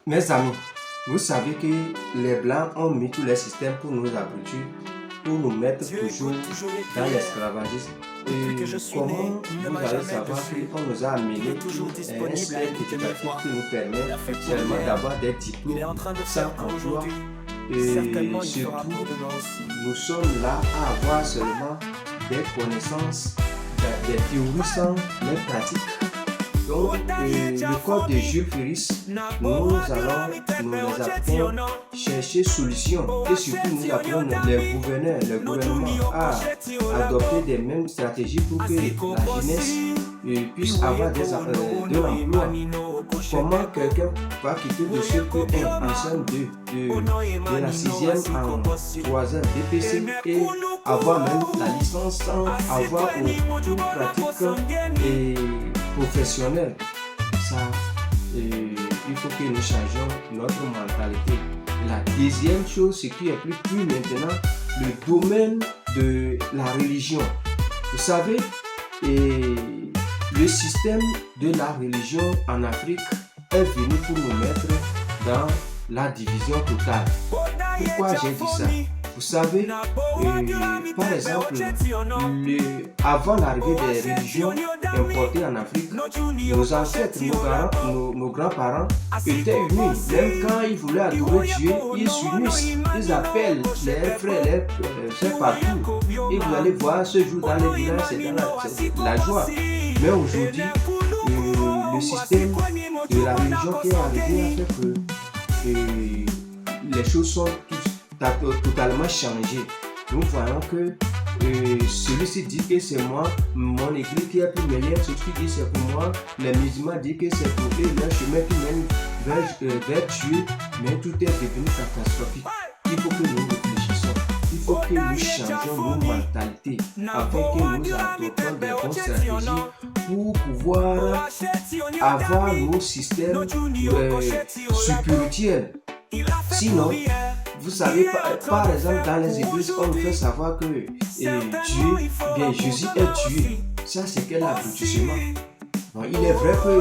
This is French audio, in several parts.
Mes amis, vous savez que les Blancs ont mis tous les systèmes pour nous abrutir, pour nous mettre toujours dans l'esclavagisme. Et comment vous allez savoir qu'on nous a amené un système éducatif qui nous permet seulement d'avoir des diplômes sans emploi et surtout nous sommes là à avoir seulement des connaissances, des théories sans les pratiques. Donc, le code de Jules Ferris, nous allons nous apprenons chercher solution et surtout nous apprenons les gouvernements à adopter des mêmes stratégies pour que la jeunesse puisse avoir de l'emploi. Comment quelqu'un va quitter de ce que ensemble de la 6e en 3e BPC et avoir même la licence sans avoir une pratique et professionnel. Ça, il faut que nous changions notre mentalité. La deuxième chose, ce qui est plus maintenant, le domaine de la religion. Vous savez, le système de la religion en Afrique est venu pour nous mettre dans la division totale. Pourquoi j'ai dit ça? Vous savez, par exemple, avant l'arrivée des religions importées en Afrique, nos ancêtres, nos grands-parents étaient unis. Même quand ils voulaient adorer Dieu, ils s'unissent. Ils appellent les frères, les frères partout. Et vous allez voir ce jour dans les villages, c'est la joie. Mais aujourd'hui, le système de la religion qui est arrivé a fait que les choses sont totalement changé. Nous voyons que celui-ci dit que c'est moi, mon église qui est plus meilleure, celui qui dit c'est pour moi, les musulmans disent que c'est pour eux, leur chemin qui mène vers Dieu, mais tout est devenu catastrophique. Il faut que nous réfléchissions, il faut que nous changions nos mentalités afin que nous adoptions des bonnes stratégies pour pouvoir avoir nos systèmes spirituels. Sinon, vous savez, par exemple, dans les églises, on nous fait savoir que Jésus est Dieu. Ça, c'est quel abrutissement. Il est vrai que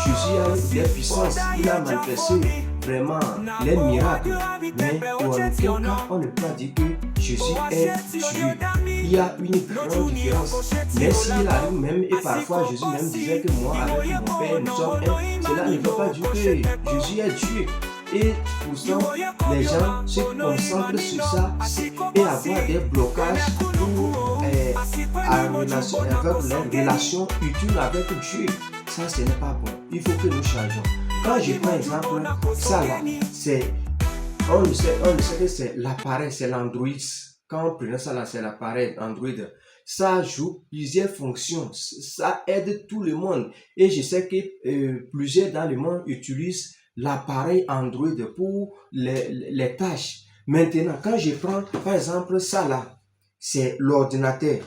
Jésus a des puissances, il a manifesté vraiment les miracles, mais en aucun cas, on ne peut pas dire que Jésus est Dieu. Il y a une grande différence. Mais s'il arrive même, et parfois Jésus même disait que moi, avec mon Père, nous sommes un, cela ne veut pas dire que Jésus est Dieu. Et pourtant, les gens se concentrent sur ça et avoir des blocages pour avec les relations utiles avec Dieu. Ça, ce n'est pas bon. Il faut que nous changeons. Quand je prends exemple, ça là, on le sait que c'est l'appareil, c'est l'Android. Quand on prend ça là, c'est l'appareil Android. Ça joue plusieurs fonctions. Ça aide tout le monde. Et je sais que plusieurs dans le monde utilisent l'appareil Android pour les tâches. Maintenant, quand je prends, par exemple, ça là, c'est l'ordinateur.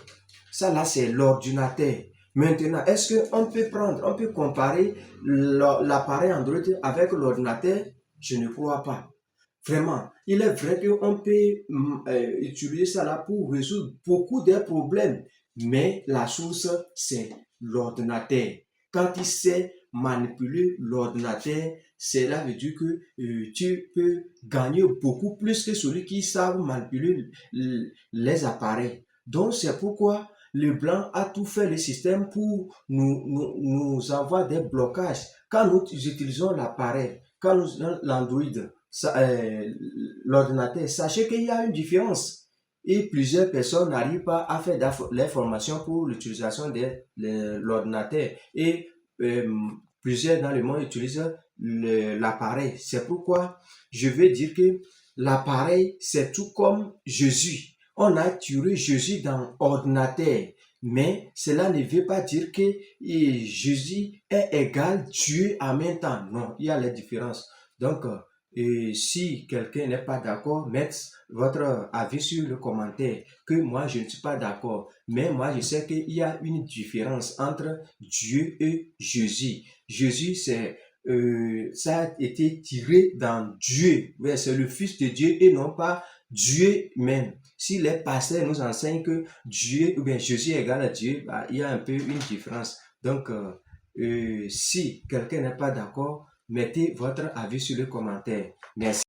Ça là, c'est l'ordinateur. Maintenant, est-ce qu'on peut comparer l'appareil Android avec l'ordinateur? Je ne crois pas. Vraiment, il est vrai qu'on peut utiliser ça là pour résoudre beaucoup de problèmes. Mais la source, c'est l'ordinateur. Quand il sait manipuler l'ordinateur, cela veut dire que tu peux gagner beaucoup plus que celui qui savent manipuler les appareils. Donc, c'est pourquoi le blanc a tout fait le système pour nous avoir des blocages. Quand nous utilisons l'appareil, quand nous utilisons l'Android, l'ordinateur, sachez qu'il y a une différence. Et plusieurs personnes n'arrivent pas à faire les formations pour l'utilisation de l'ordinateur. Et plusieurs dans le monde utilisent l'appareil. C'est pourquoi je veux dire que l'appareil, c'est tout comme Jésus. On a tiré Jésus dans l'ordinateur, mais cela ne veut pas dire que Jésus est égal Dieu en même temps. Non, il y a les différences. Donc, si quelqu'un n'est pas d'accord, mettez votre avis sur le commentaire, que moi je ne suis pas d'accord. Mais moi je sais qu'il y a une différence entre Dieu et Jésus. Jésus, ça a été tiré dans Dieu. C'est le Fils de Dieu et non pas Dieu même. Si les pasteurs nous enseignent que Dieu ou bien Jésus est égal à Dieu, il y a un peu une différence. Donc, si quelqu'un n'est pas d'accord, mettez votre avis sur le commentaire. Merci.